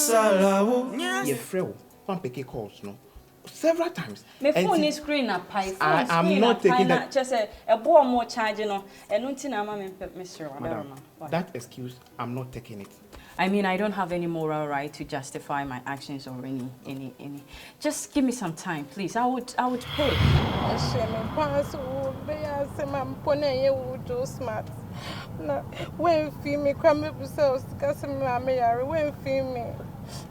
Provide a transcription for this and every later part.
Yes, I love you. Your friend, one picky calls, no? Several times. My phone is screen a pie. I'm not taking that. Just a ball more charging on and nothing. I'm Mr. That excuse, I'm not taking it. I mean, I don't have any moral right to justify my actions or any. Just give me some time, please. I would pay. Smart. No, when feel me, come up with selves, because I'm a when feel me,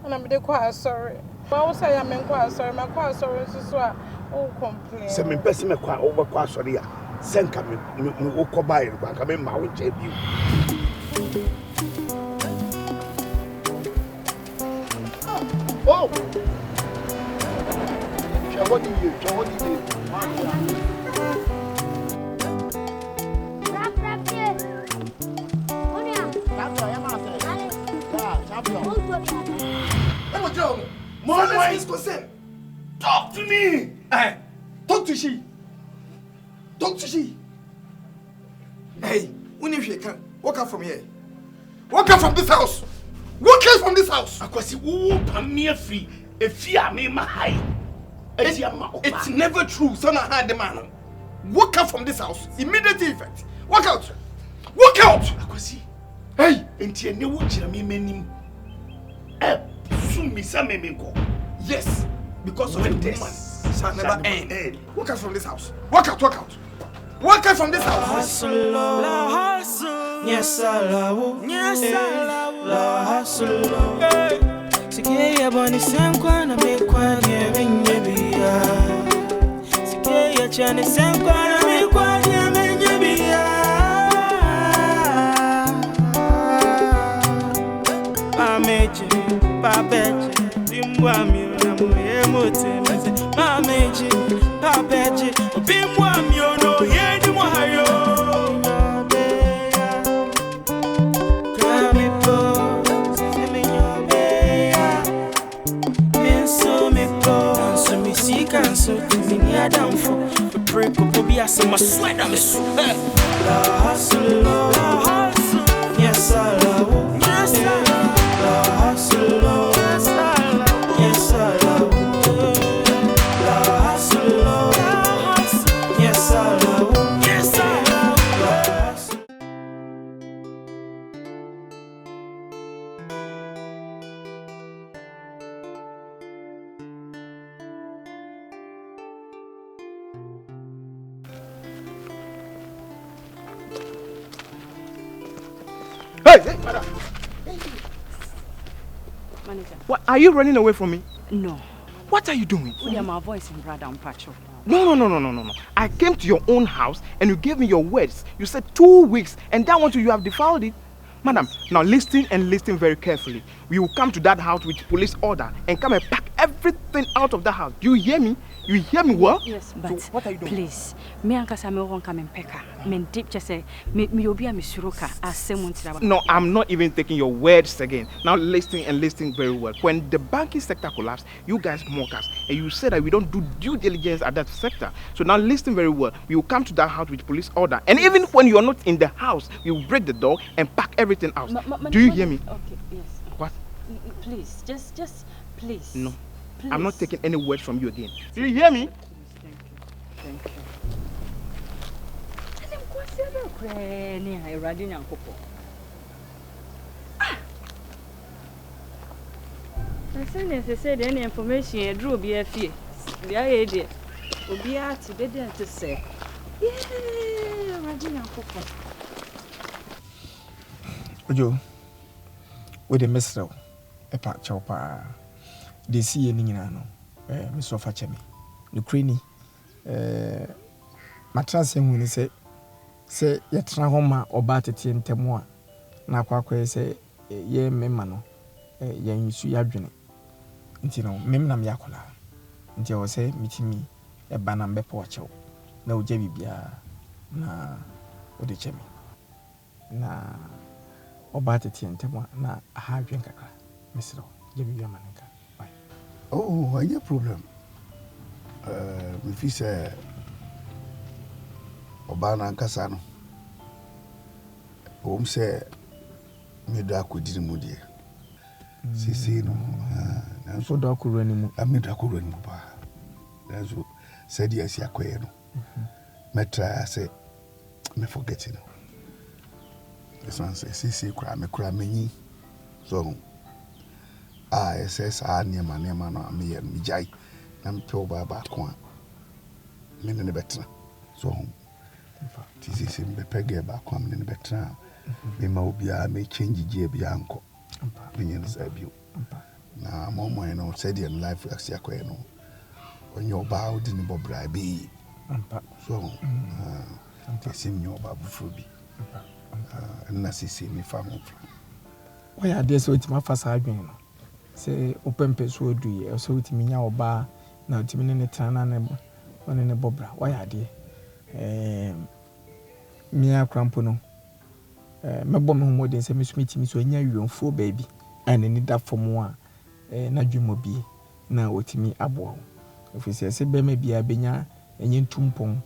and I'm quite sorry. I was say I'm quite sorry, my quite sorry, so oh, complain. Some person are quite over quite sorry. Send coming, no, by it, but I'm in my own debut. Oh, what do you do? Talk to me! Talk to she! Talk to she! Hey, when you can walk out from here. Walk out from this house! Walk out from this house! It's never true, son. I had the man. Walk out from this house. Immediate effect. Walk out! Walk out! Hey! Yes, because of this shall never end. Walk out from this house. Walk out, walk out. Walk out from this house. Yes, I love you. Yes, I love you. Sikeye boni senkwana mekwane benyebia. Sikeye chane senkwana mekwane benyebia. Pameje, papeje. Bimwami na muyemote meze mameji papeji bimwami ono yedi mwayo kamipo semenyobeya enso mepo enso misika enso mini adamfo pray popo bi asema sweda mesu la hustle yes I love you. Yes I love la hustle yes I love you. La hustle yes I love you. Yes I love Hey, madam. Manager. What, are you running away from me? No. What are you doing? My voice in brother and patrol. No. I came to your own house and you gave me your words. You said 2 weeks and that one too you have defiled it. Madam, now listen and listen very carefully. We will come to that house with police order and come and pack everything out of the house. Do you hear me? You hear me well? Yes, but so what are you doing? Please, me and Kasame won't come and peka. Men deep just say me obi a misuruka as someone. No, I'm not even taking your words again. Now listen and listen very well. When the banking sector collapsed, you guys mock us and you said that we don't do due diligence at that sector. So now listen very well. We will come to that house with police order, and even when you are not in the house, we will break the door and pack everything out. Do you hear me? Okay, yes. What? Please, just please. No. Please. I'm not taking any words from you again. Do you hear me? Thank you. As soon as they said any information, I drew be a fee. The idea will be out to say, yeah, Radina Coco. Ojo, with the mesro, a part chopper. They see any no, Miss Ofachemi. The cranny, matras and when he say, yet Rahoma or Batty and Temoa. Now, Quaque say, ye memano, ye suyadrine. Until Memnam Yacola. Until I say, meeting me a banam bepocho. No jebby bia, na, or the chemi. Na, or Batty and Temoa, na a hard drinker, Mr. Jebby Yamanka. Oh, I have a problem. If you say Obana and Casano, home say, Meda could didn't move here. Sisi no. So do akuru animu. Ami do akuru animu ba. Nazo said yes yakwe no. Metra say me forget it. This one say sisi kura menyi. So SS near no me yen mi jai. Na mpe ba ko a. Me ne betra. So sisi me pege ba ko me ne betra. Me ma obi a me change je bia anko. Me yen say bio. Na momo no said in life as yakwe no. When your bow didn't bobra be. So sim your babu fubi. And Nassisi me family. Why are there so it's my first argument? Say open peso do ye, so it's me or bar now to me in the town and one in the bobra. Why are there? Mia crampono. My bomb more than some smith me so near you on 4 baby, and I need that for more. Na dwuma bi na otimi abo ofisi ese be ma bia benya enye ntumpon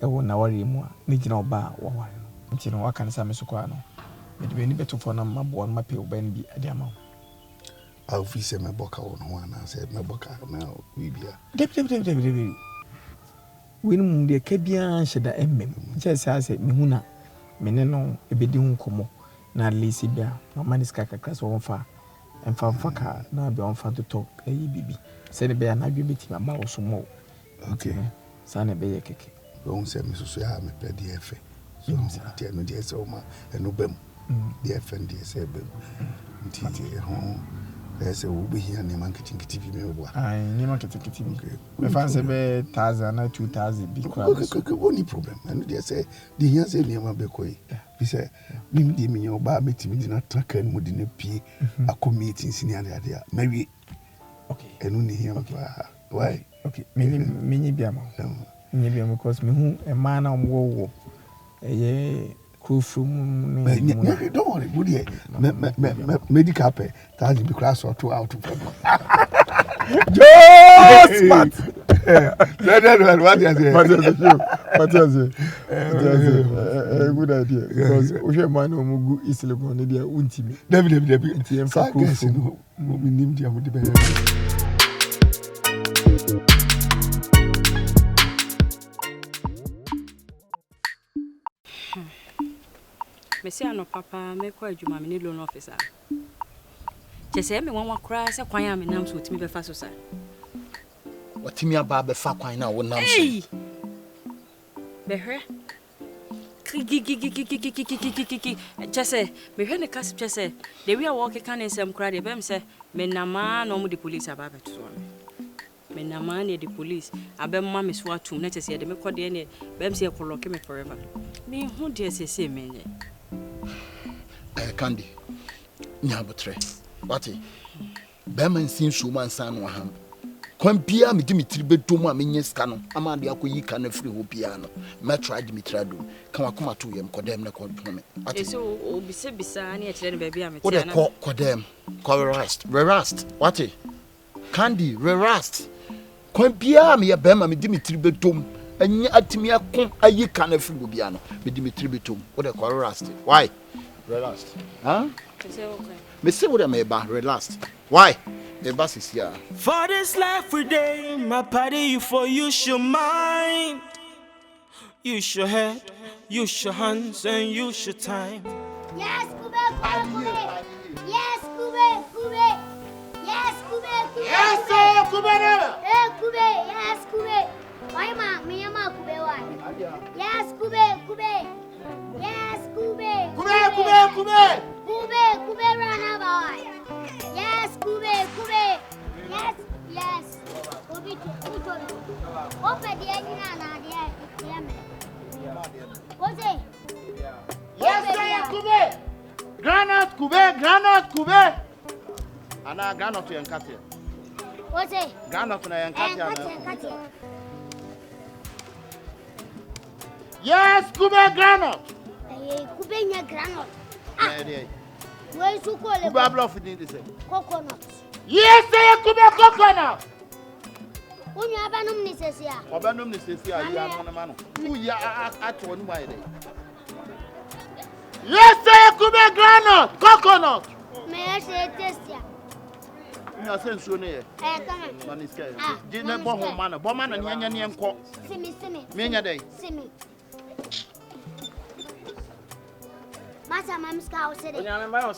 ewo na ware mu a ne gina oba wo ware no nti no waka nsa mesokwa no me de ni beto fo na mabo no mape oban bi ade ama ofisi me boka wo no na se me boka na wi bia de win mu de ka bia nheda emmem nche se me hu na me ne no ebedi hu komo na lesi bia no maniska kakra so wonfa Faka na be on fan to talk bibi say be na dwe beti ma wo so mo okay sa na be ye keke won say me so ya me pe de efe so ti eno de say o ma eno bem de efe de say bem nti ho say wo be hia ne man kitikiti bi me wo ai ne man kitikiti bi me fan say be 1000 na 2000 bi kwa no problem eno de say de hia say me ma be koi bi say mi de mi yo ba metimi di na traka ni mo di na pie akomiti sini ade ade mawi okay eno ni hia ba why okay me bia ma me bia because me hu e man na wo ye crew from don't worry budi medical pay that be class or 2 out from just smart what is good idea because we man no mugu isle go ne dia untimi debi nti em fa crew from we nim dia mo de be Messi ano papa me kwa adwuma me ne loan officer. Chese me wanwa kra se kwan ya me nam so otimi be fa so sa. Otimi aba be fa kwan na wo nam so. Be hwe. Kiki. Chese me hwe ne kas chese. De wi a wo ke kan ensem kra de bem se me nama na omu de police aba be to me nama ne de police abem ma me so atum na chese de me kode ne bem se ekoloke me forever. Me hu de sese me nye. Candy. Nyabotre. Wati. Bema nsin so man san no ha. Kwan bia me Dimitri bedom a menye ska no. Ama de akoyi ka na free ho bia no. Me try Dimitri adom. Kan wakoma to yem kodem na kodom. Ati. Eso obisa na e kire ne ba bia me tia na. Wo de kodem. Ko rest. Wati. Candy, rest. Kwan bia me bema me Dimitri bedom. Anya atimi akon ayi ka na free ho bia no. Me Dimitri bedom. Wo de ko rest. Why? Relaxed. Huh? Me say what am I about? Relaxed. Why? The bus is here. For this life we day, my party you for use your mind. Use your head, use your hands, and use your time. Yes, Kube. Yes, Kube. Yes, Kube. Yes, sir, Kube. Hey, Kube. Yes, Kube. Why, ma? Me ama Kube why? Yes, Kube. Yes, Kube. Kube run about. Yes, Kube. Yes. Obi to. Open the engine na there. What's it? Yes, sir, Kube. Granite, Kube. Ana granite to yankati. What's it? Granite na yankati. Yes, Kube granite. Kube nya granite. Yeah. Where is Kube? Kube bluff in this. Coconut. Yes, sir, Kube coconut. When you have a num necessary. Obanum necessary, you are on man. Who ya at one way. Yes, sir, Kube granite, coconut. May I say test ya? You are saying soon here. Man is scared. Didn't bomb man, Bomman and Yan Yan Cock. See me. Many day. See me. Masa mamska usede.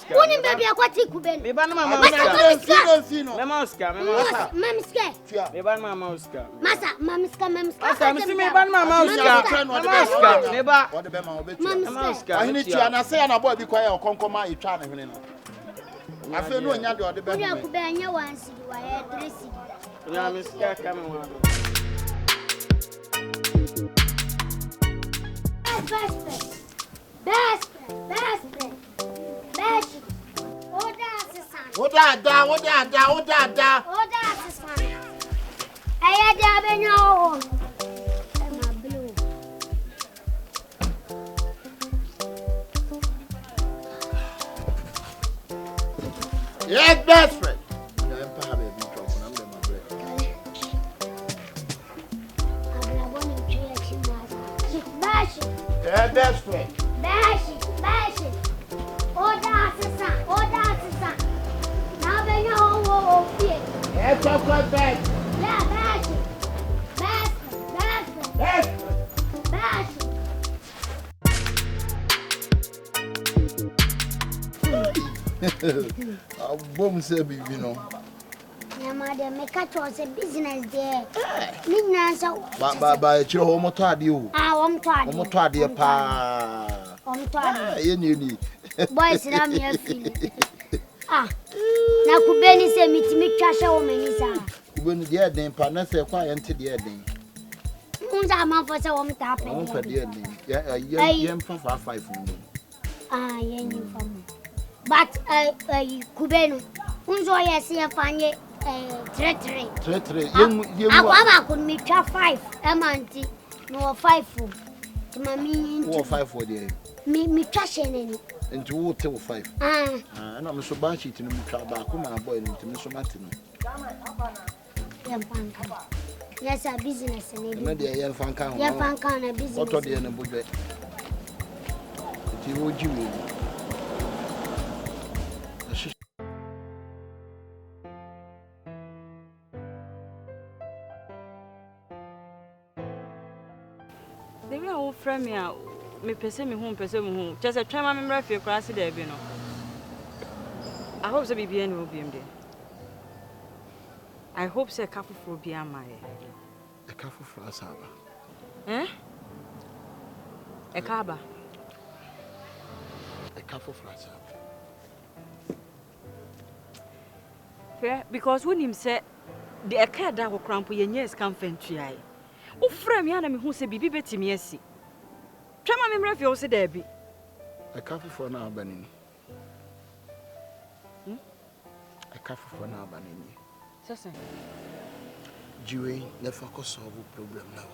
Kuni baby akwati kubeni. Me ban mama mamska. Me ban mama uska. Masa mamska. Masa me ban mama uska. Me ba. What the bema obeti. Mamska. I need to na say na boy bi kwa ya okonkoma e twa na hwene no. Afi no nya de ode bema. Kuni akubenya wansi wa ya 3 cedi. Ya miska kama wa. Best. Oda da. Aya da benya o. Ema blue. Yes, best friend. No, I'm have a big trouble. I'm my bread. Yeah, best friend. Bash. Oda sisa. Now benya o fie. Yeah, chocolate bag. Yeah, bash. Boom say be you know. Yeah, madam, make a choice a business there. Midnight so. Ba chiro ho moto ade o. Moto ade pa. Ye Boys na me afili. Na kubeni se mitimi twahwe wo menisa. Kubeni de den pa na se kwa ye nte de den. Unza manfo se wo mta pa. Wo fa de den. Ye mfa 5 no. Ye nyi fam. But kubenu unzo ye se fanye 3 Akwa kun mi twa 5 emanti no 5 mami wo 5 for there. Mi twa sheneni. Into wo te wo 5. Na me so ban sheet no mu twa ba ko ma boy no ntimi so mate no. Yes, a business in it. Na de ye fanka ho. Ye fanka na business. Oto de na bodwe. Ti wo jiwe. The way I will frame me out, me pese me home. Just a try my memory for class there, you know. I hope the BBN will be in there. I hope the cafe will be on my. A cafe for us, A caba. A cafe for us. Because when him said the car that will cramp your ears come fentry. O frame yana me who say bibi beti me asi. Try my memory for say there be. A cafe for now banning. A cafe for now banning. Sasa. Jiwe ne focus solve problem now.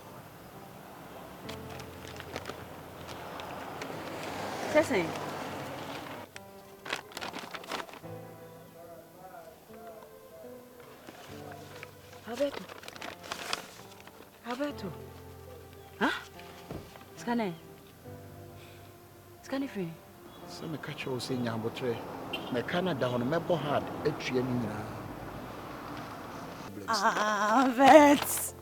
Sasa. Alberto. Huh? Scanner free. So me catch you say nyambotre. Me Canada on me bo hard etue ni nyina. Albert.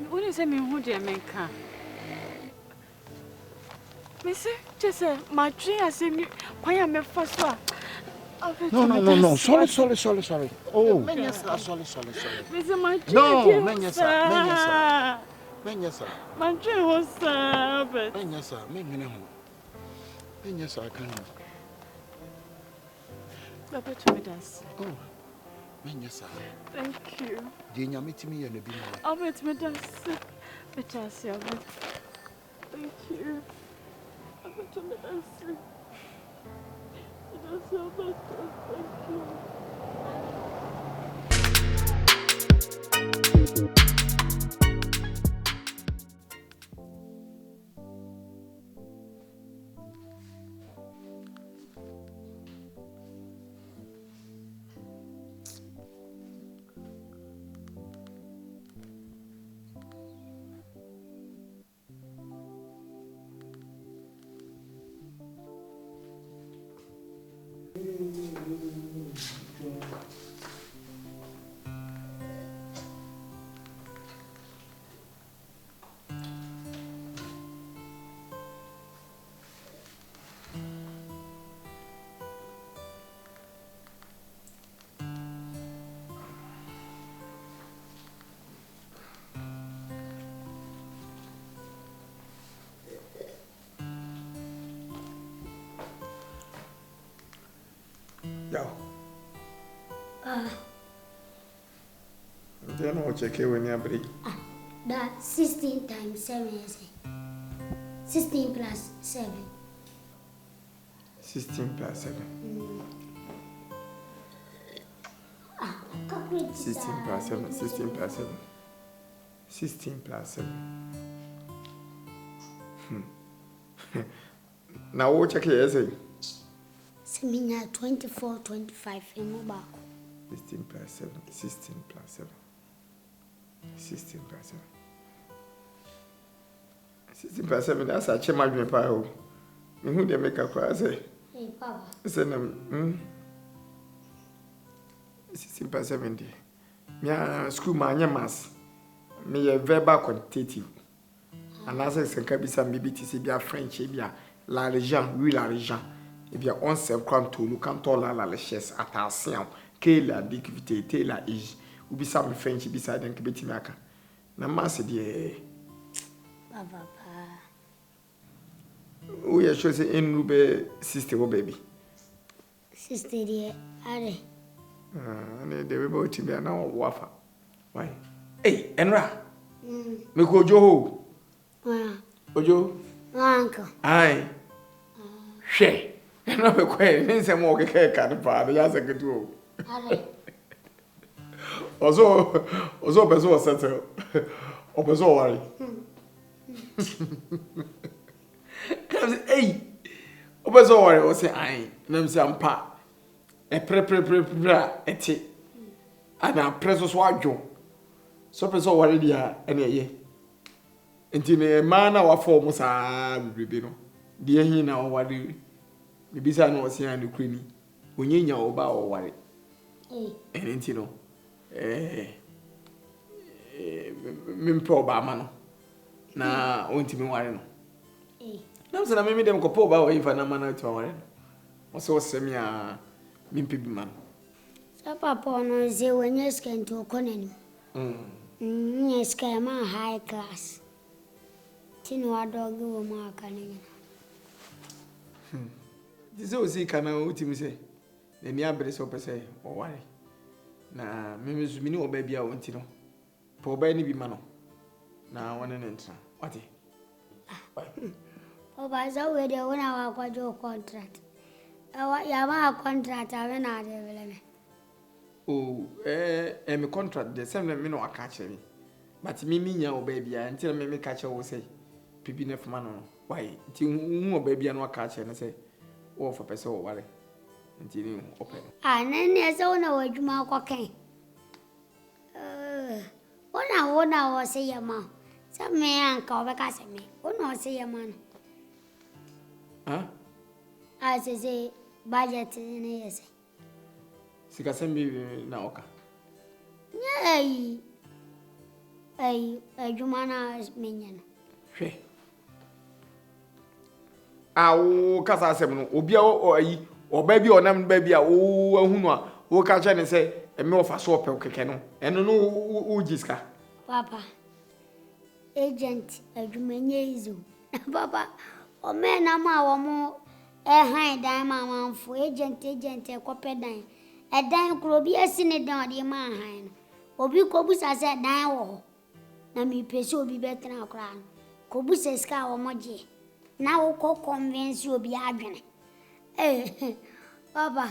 When you say me who dey men can. Me say just my dream I say me why am me first one. No. Sorry. Oh. Sorry. No, Menyasa. My dream was but Menyasa, I can't. Papa told me that. Oh. Menyasa. Thank you. Dinya meet me and be Albert Medas. Thank you. Albert Medas. Thank you. Then what check when you break? That 16 times 7 is 16 plus 7. 16 plus 7. 16 plus 7. 16 plus 7. 16 plus 7. Now what check here say? Seminar 24, 25 in mobile. 16 plus 7. 16 plus 7. 16 plus 7. 16 plus 7, that's a chema dream pile. Who they make a cry say? Hey, Papa. Send them 16 plus 70. Me school man, mass. Me a verbal quantitative. And as I say, can be some BBTC, be a French, be a la région, oui, la région. Et bien, on se prend tout, nous quand on a la richesse, attention, que la difficulté, la ige. Ou bisa me French bisa den kibeti maka na masse die Papa o ye chose en rube sister o baby sister die are ne de be boti be na wafa why eh enra me ko ojo ojo uncle ai she enra be ko e nse mo ke ke ka de pa de ya se ketu o are Ozo bezo settle. O bezo worry. Hey. O bezo worry o say ai. Na me say ampa. E pre eti. Ana preso so adwo. So bezo worry dia ene ye. Enti ne ma na wa form sa bibi no. Die hin na o worry. Bibi sa no o say an krani. Onyenya o ba o worry. Enti no. Mimpo ba ma no na onti mi ware no na mse na mimi dem ko po ba o ifa na ma na to ware o so semi a mimpi bi ma no so papa no ze wenye scan to konani nye scan ma high class tinu adogi wo ma kanini dize o si kana o ti mi se na ni abere so pese o ware na mimi zumini o ba bia o nti no po ba ni bi ma no na wona ne ntra wati o ba za we de wona wa kwajo contract ya ma contract ave na de vele o me contract de sem na me no aka chere but mimi nya o ba bia nti na mimi ka chere wo sei pibi na fuma no why nti hu o ba bia no aka chere na sei wo fa pese wo ware nti ni open nene se wona wadwuma kwakan wona wo se yama se me anka obeka se me wona wo se yama no se budget ne yese sika sembi na oka adwuma na menya no hwe awo kasa asem no obi ayi oba bi onam ba bi a wo ahunu a wo ka che ne se eme ofa so opel keke no eno no wo jiska papa agent adwumenye izo papa o me na ma wo mo han dan ma manfo agent ekope dan dan kro bi asine dan de ma han no obi ko busa se dan wo na mi pese obi betra akra no ko busa ska wo moje na wo ko convince obi adwene papa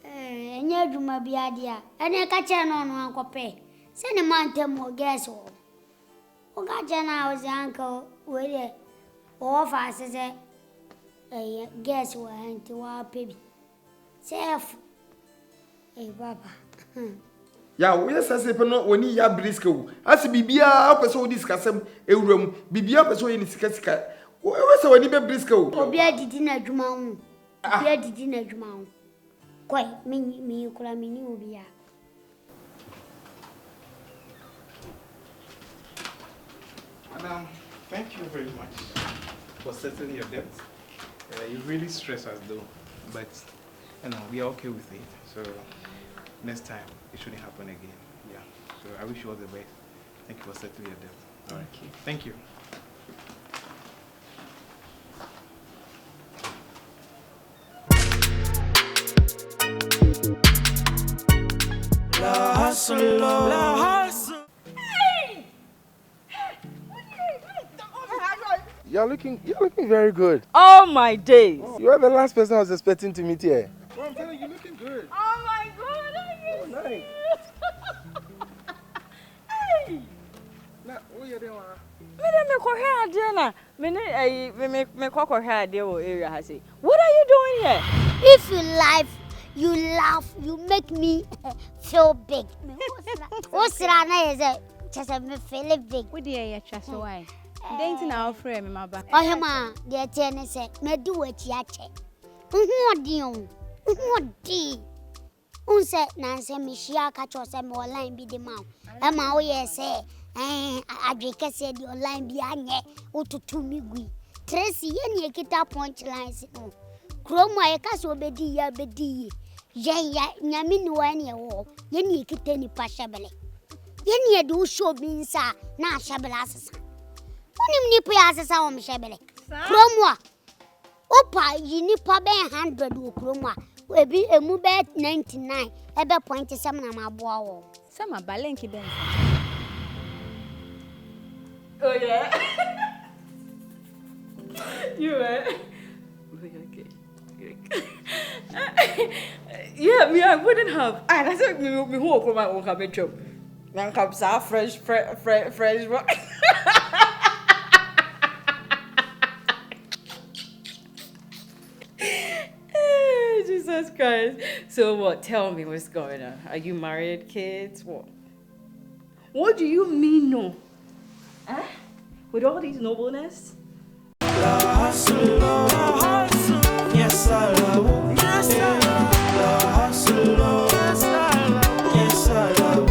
enye adwuma bi adia ene ka che no no ankope se ne mantem o guess o ga je na o zanko we o fa se guess wo anti wa pebi chef papa ya wo yesase pe no woni ya brisk wo ase bibia opese wo diskasem ewuram bibia opese wo ni sika we se woni be brisk wo obi adidi na adwuma hu Where did you know, Mount? Quite me, call me new beer. Madam, thank you very much for settling your debt. You really stress us though, but we are okay with it. So next time it shouldn't happen again. Yeah. So I wish you all the best. Thank you for settling your debt. All right. Thank you. La hustle, la hustle. You're looking very good. Oh my days. You are the last person I was expecting to meet here. Well, I'm telling you, you're looking good. Oh my God. Oh, nice. Hey. Now, what are you doing? What are you doing here? If you laugh, you make me feel big. What's that? Just me feel big. What do you trust why? Dating our friend, my back. Oh, Hema, dear Tenny said, me do what you check. What do you? Unse Nancy Mishia catch us and more line be the mouth. Emma, oh, yes, Adrika said your line be anye, or to me, we. Tracy, any kita punch lines. Chroma, a castle bedi, ya bedi. Ya, Yamin, one year war. Yenny kitany pashabele. Yenny do show being sa, na shabelas. Only nip as a sound shabele. Chroma. Opa, you nip a 100 chroma. We be a move 99. Ever point to some of my bow. Some are balenki then. Oh yeah. You were. Okay. Yeah, me I wouldn't have. I said me who come my own cabin job. Man comes out fresh rock. Jesus Christ. So what? Tell me what's going on. Are you married, kids? What? What do you mean no? Huh? With all these nobleness? La hustle, yes I love, yes I love. La hustle, yes I love.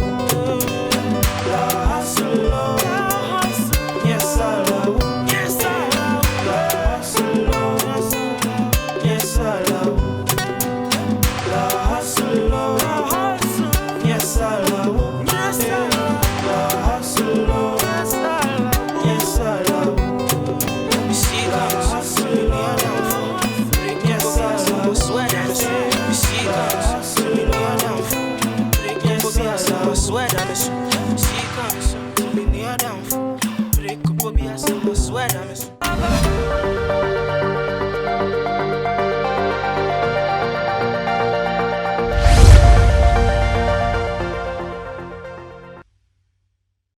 La hustle, yes I love, yes I love. La hustle, yes I love. La hustle, yes I love, yes I love. La hustle, yes I love. You see that hustle, yes I love. Swear that you see that hustle, yes I love. Swear that you see that hustle, break up, yes I swear that